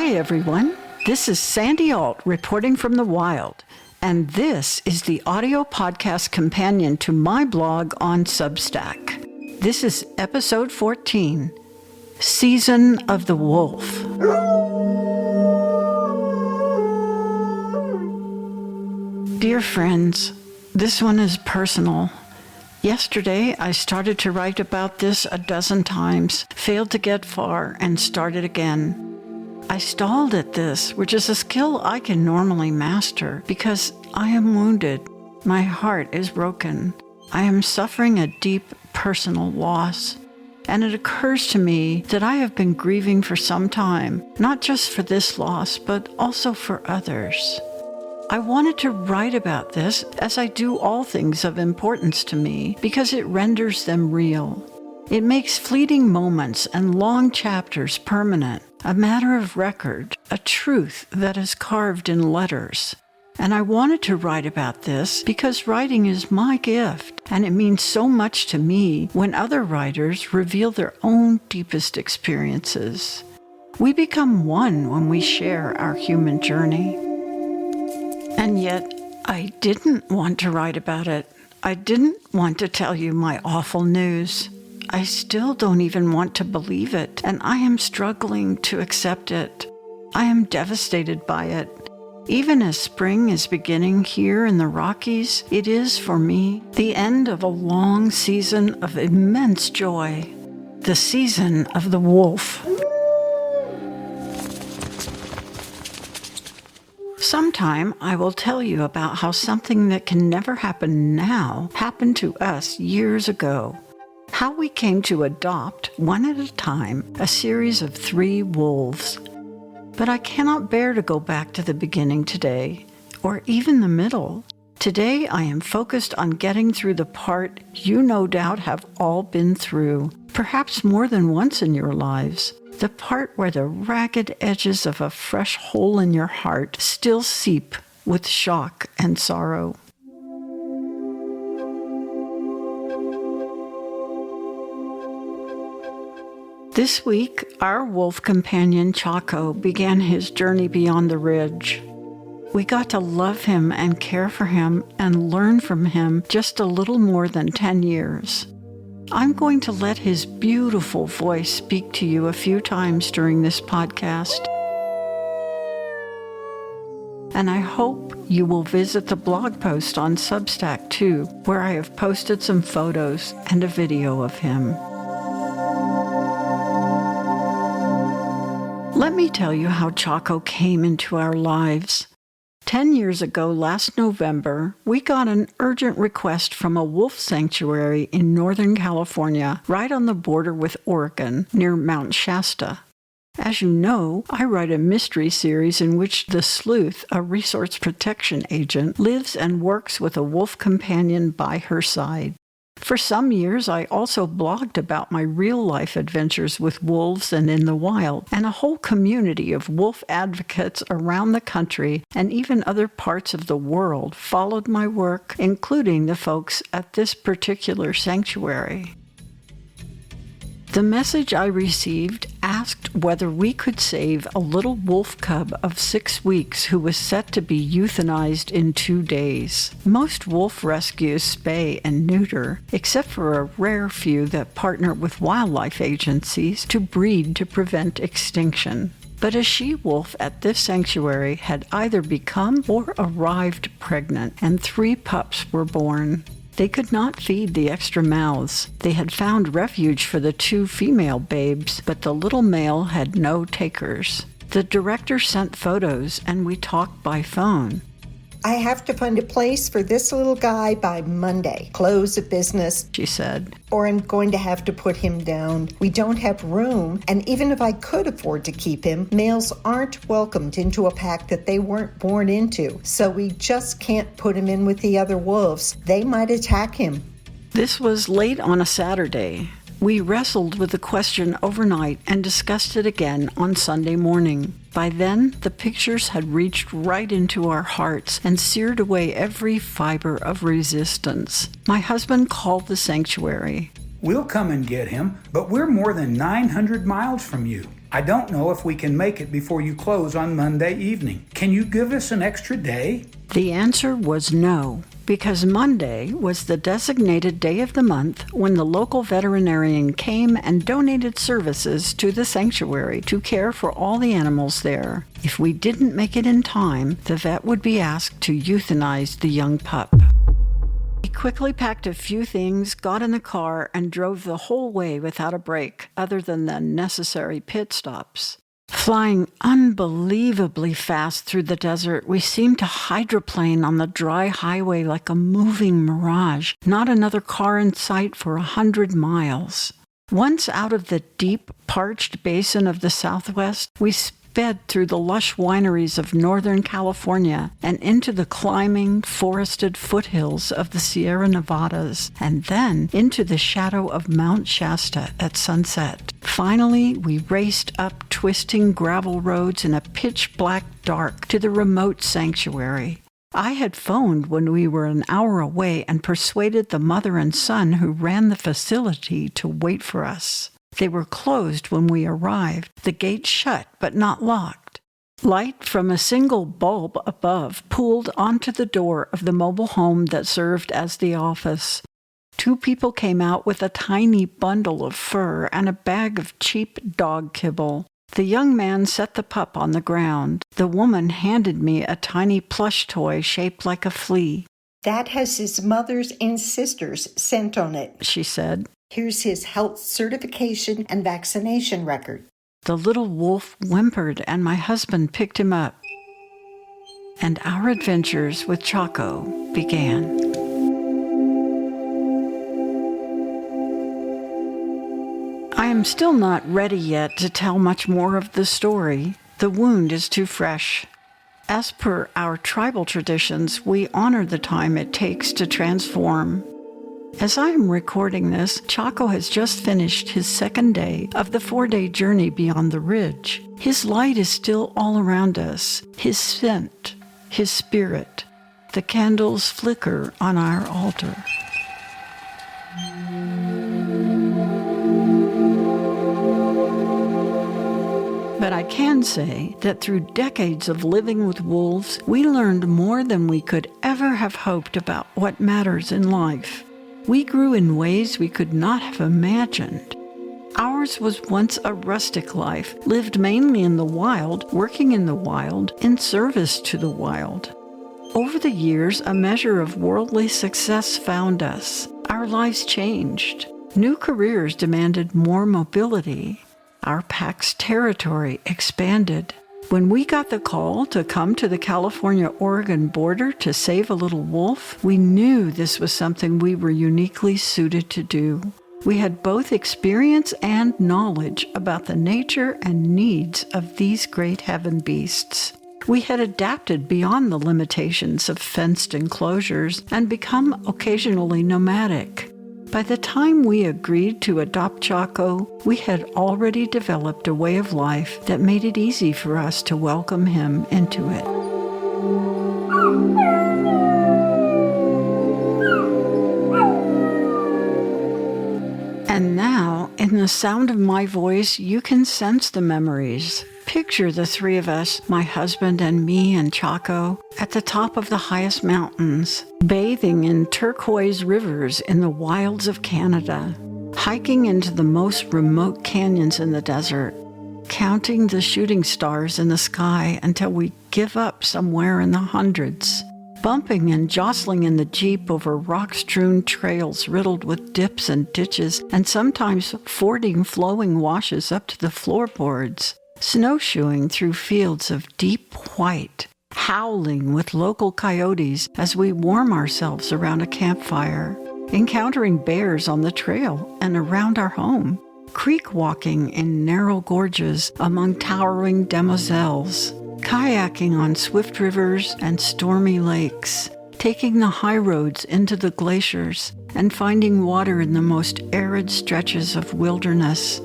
Hi, everyone. This is Sandy Alt reporting from the wild, and this is the audio podcast companion to my blog on Substack. This is episode 14, Season of the Wolf. Dear friends, this one is personal. Yesterday, I started to write about this a dozen times, failed to get far, and started again. I stalled at this, which is a skill I can normally master, because I am wounded. My heart is broken. I am suffering a deep personal loss. And it occurs to me that I have been grieving for some time, not just for this loss, but also for others. I wanted to write about this, as I do all things of importance to me, because it renders them real. It makes fleeting moments and long chapters permanent, a matter of record, a truth that is carved in letters. And I wanted to write about this because writing is my gift, and it means so much to me when other writers reveal their own deepest experiences. We become one when we share our human journey. And yet, I didn't want to write about it. I didn't want to tell you my awful news. I still don't even want to believe it, and I am struggling to accept it. I am devastated by it. Even as spring is beginning here in the Rockies, it is, for me, the end of a long season of immense joy. The season of the wolf. Sometime I will tell you about how something that can never happen now happened to us years ago. How we came to adopt, one at a time, a series of 3 wolves. But I cannot bear to go back to the beginning today, or even the middle. Today I am focused on getting through the part you no doubt have all been through, perhaps more than once in your lives. The part where the ragged edges of a fresh hole in your heart still seep with shock and sorrow. This week, our wolf companion Chaco began his journey beyond the ridge. We got to love him and care for him and learn from him just a little more than 10 years. I'm going to let his beautiful voice speak to you a few times during this podcast. And I hope you will visit the blog post on Substack too, where I have posted some photos and a video of him. Let me tell you how Chaco came into our lives. 10 years ago, last November, we got an urgent request from a wolf sanctuary in Northern California, right on the border with Oregon, near Mount Shasta. As you know, I write a mystery series in which the sleuth, a resource protection agent, lives and works with a wolf companion by her side. For some years, I also blogged about my real-life adventures with wolves and in the wild, and a whole community of wolf advocates around the country and even other parts of the world followed my work, including the folks at this particular sanctuary. The message I received asked whether we could save a little wolf cub of 6 weeks who was set to be euthanized in 2 days. Most wolf rescues spay and neuter, except for a rare few that partner with wildlife agencies to breed to prevent extinction. But a she-wolf at this sanctuary had either become or arrived pregnant, and 3 pups were born. They could not feed the extra mouths. They had found refuge for the 2 female babes, but the little male had no takers. The director sent photos, and we talked by phone. I have to find a place for this little guy by Monday. Close of business, she said. Or I'm going to have to put him down. We don't have room, and even if I could afford to keep him, males aren't welcomed into a pack that they weren't born into. So we just can't put him in with the other wolves. They might attack him. This was late on a Saturday. We wrestled with the question overnight and discussed it again on Sunday morning. By then, the pictures had reached right into our hearts and seared away every fiber of resistance. My husband called the sanctuary. We'll come and get him, but we're more than 900 miles from you. I don't know if we can make it before you close on Monday evening. Can you give us an extra day? The answer was no, because Monday was the designated day of the month when the local veterinarian came and donated services to the sanctuary to care for all the animals there. If we didn't make it in time, the vet would be asked to euthanize the young pup. We quickly packed a few things, got in the car, and drove the whole way without a break, other than the necessary pit stops. Flying unbelievably fast through the desert, we seemed to hydroplane on the dry highway like a moving mirage, not another car in sight for 100 miles. Once out of the deep, parched basin of the Southwest, we sped through the lush wineries of Northern California and into the climbing, forested foothills of the Sierra Nevadas, and then into the shadow of Mount Shasta at sunset. Finally, we raced up twisting gravel roads in a pitch-black dark to the remote sanctuary. I had phoned when we were an hour away and persuaded the mother and son who ran the facility to wait for us. They were closed when we arrived, the gate shut but not locked. Light from a single bulb above pooled onto the door of the mobile home that served as the office. 2 people came out with a tiny bundle of fur and a bag of cheap dog kibble. The young man set the pup on the ground. The woman handed me a tiny plush toy shaped like a flea. "That has his mother's and sister's scent on it," she said. "Here's his health certification and vaccination record." The little wolf whimpered, and my husband picked him up. And our adventures with Chaco began. I am still not ready yet to tell much more of the story. The wound is too fresh. As per our tribal traditions, we honor the time it takes to transform. As I am recording this, Chaco has just finished his 2nd day of the 4-day journey beyond the ridge. His light is still all around us, his scent, his spirit. The candles flicker on our altar. But I can say that through decades of living with wolves, we learned more than we could ever have hoped about what matters in life. We grew in ways we could not have imagined. Ours was once a rustic life, lived mainly in the wild, working in the wild, in service to the wild. Over the years, a measure of worldly success found us. Our lives changed. New careers demanded more mobility. Our pack's territory expanded. When we got the call to come to the California-Oregon border to save a little wolf, we knew this was something we were uniquely suited to do. We had both experience and knowledge about the nature and needs of these great heaven beasts. We had adapted beyond the limitations of fenced enclosures and become occasionally nomadic. By the time we agreed to adopt Chaco, we had already developed a way of life that made it easy for us to welcome him into it. And now, in the sound of my voice, you can sense the memories. Picture the 3 of us, my husband and me and Chaco, at the top of the highest mountains, bathing in turquoise rivers in the wilds of Canada, hiking into the most remote canyons in the desert, counting the shooting stars in the sky until we give up somewhere in the hundreds, bumping and jostling in the Jeep over rock-strewn trails riddled with dips and ditches, and sometimes fording flowing washes up to the floorboards, snowshoeing through fields of deep white, howling with local coyotes as we warm ourselves around a campfire, encountering bears on the trail and around our home, creek walking in narrow gorges among towering demoiselles, kayaking on swift rivers and stormy lakes, taking the high roads into the glaciers and finding water in the most arid stretches of wilderness,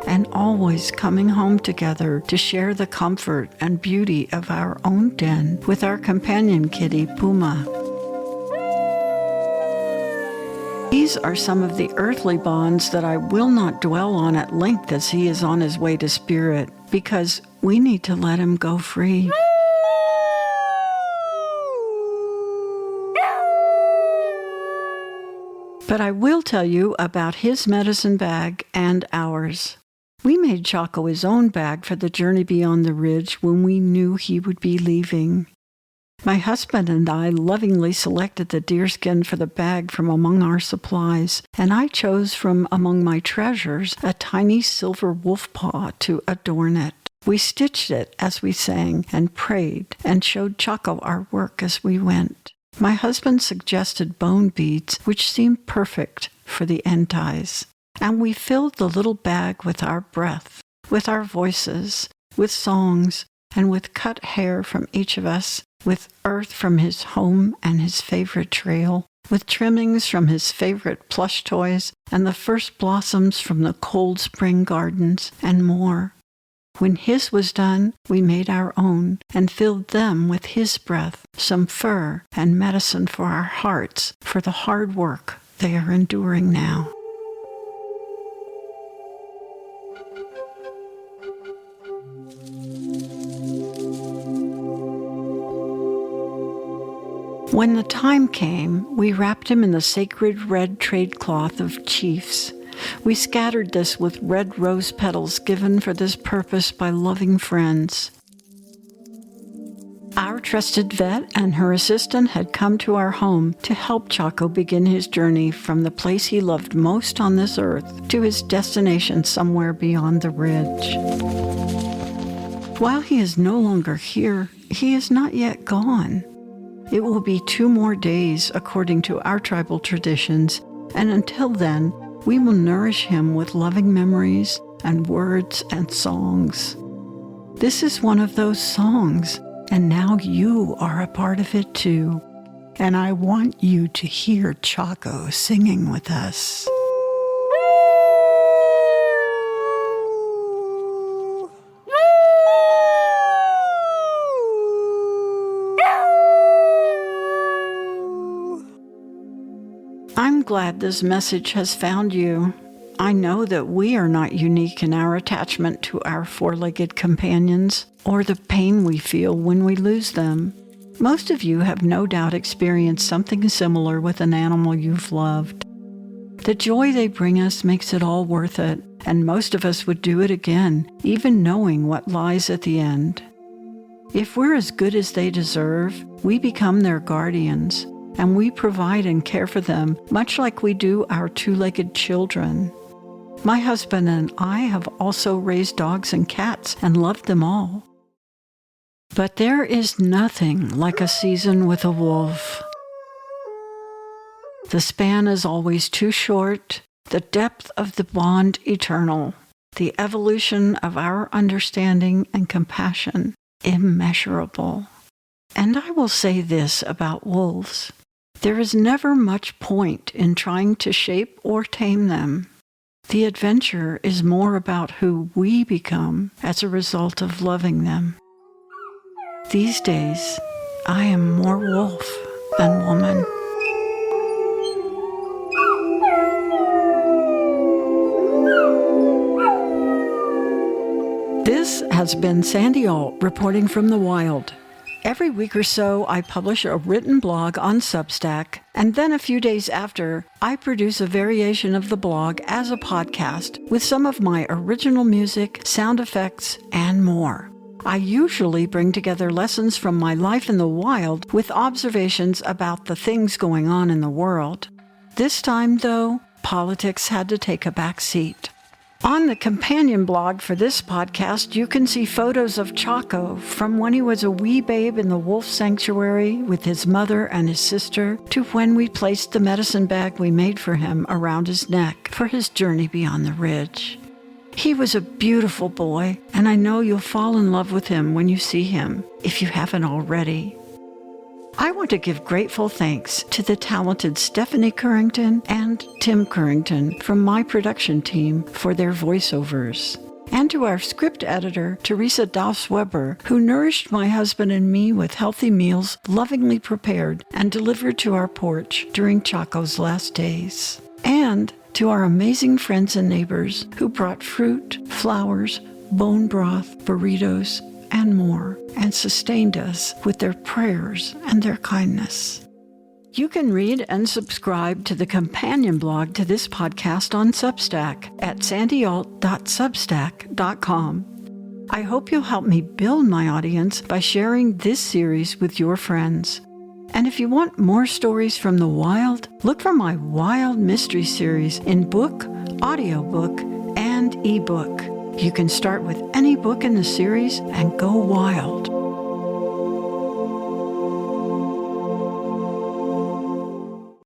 and always coming home together to share the comfort and beauty of our own den with our companion kitty, Puma. These are some of the earthly bonds that I will not dwell on at length as he is on his way to spirit. because we need to let him go free. But I will tell you about his medicine bag and ours. We made Chaco his own bag for the journey beyond the ridge when we knew he would be leaving. My husband and I lovingly selected the deerskin for the bag from among our supplies, and I chose from among my treasures a tiny silver wolf paw to adorn it. We stitched it as we sang and prayed and showed Chaco our work as we went. My husband suggested bone beads, which seemed perfect for the end ties. And we filled the little bag with our breath, with our voices, with songs, and with cut hair from each of us, with earth from his home and his favorite trail, with trimmings from his favorite plush toys, and the first blossoms from the cold spring gardens, and more. When his was done, we made our own, and filled them with his breath, some fur and medicine for our hearts, for the hard work they are enduring now. When the time came, we wrapped him in the sacred red trade cloth of chiefs. We scattered this with red rose petals given for this purpose by loving friends. Our trusted vet and her assistant had come to our home to help Chaco begin his journey from the place he loved most on this earth to his destination somewhere beyond the ridge. While he is no longer here, he is not yet gone. It will be 2 more days according to our tribal traditions, and until then, we will nourish him with loving memories and words and songs. This is one of those songs, and now you are a part of it too. And I want you to hear Chaco singing with us. I'm glad this message has found you. I know that we are not unique in our attachment to our 4-legged companions or the pain we feel when we lose them. Most of you have no doubt experienced something similar with an animal you've loved. The joy they bring us makes it all worth it, and most of us would do it again, even knowing what lies at the end. If we're as good as they deserve, we become their guardians, and we provide and care for them much like we do our 2-legged children. My husband and I have also raised dogs and cats and loved them all. But there is nothing like a season with a wolf. The span is always too short, the depth of the bond eternal, the evolution of our understanding and compassion immeasurable. And I will say this about wolves. There is never much point in trying to shape or tame them. The adventure is more about who we become as a result of loving them. These days, I am more wolf than woman. This has been Sandy Alt reporting from the wild. Every week or so, I publish a written blog on Substack, and then a few days after, I produce a variation of the blog as a podcast with some of my original music, sound effects, and more. I usually bring together lessons from my life in the wild with observations about the things going on in the world. This time, though, politics had to take a back seat. On the companion blog for this podcast, you can see photos of Chaco from when he was a wee babe in the wolf sanctuary with his mother and his sister to when we placed the medicine bag we made for him around his neck for his journey beyond the ridge. He was a beautiful boy, and I know you'll fall in love with him when you see him, if you haven't already. I want to give grateful thanks to the talented Stephanie Currington and Tim Currington from my production team for their voiceovers, and to our script editor, Teresa Doss-Weber, who nourished my husband and me with healthy meals lovingly prepared and delivered to our porch during Chaco's last days. And to our amazing friends and neighbors who brought fruit, flowers, bone broth, burritos, and more, and sustained us with their prayers and their kindness. You can read and subscribe to the companion blog to this podcast on Substack at sandyalt.substack.com. I hope you'll help me build my audience by sharing this series with your friends. And if you want more stories from the wild, look for my Wild Mystery series in book, audiobook, and ebook. You can start with any book in the series and go wild.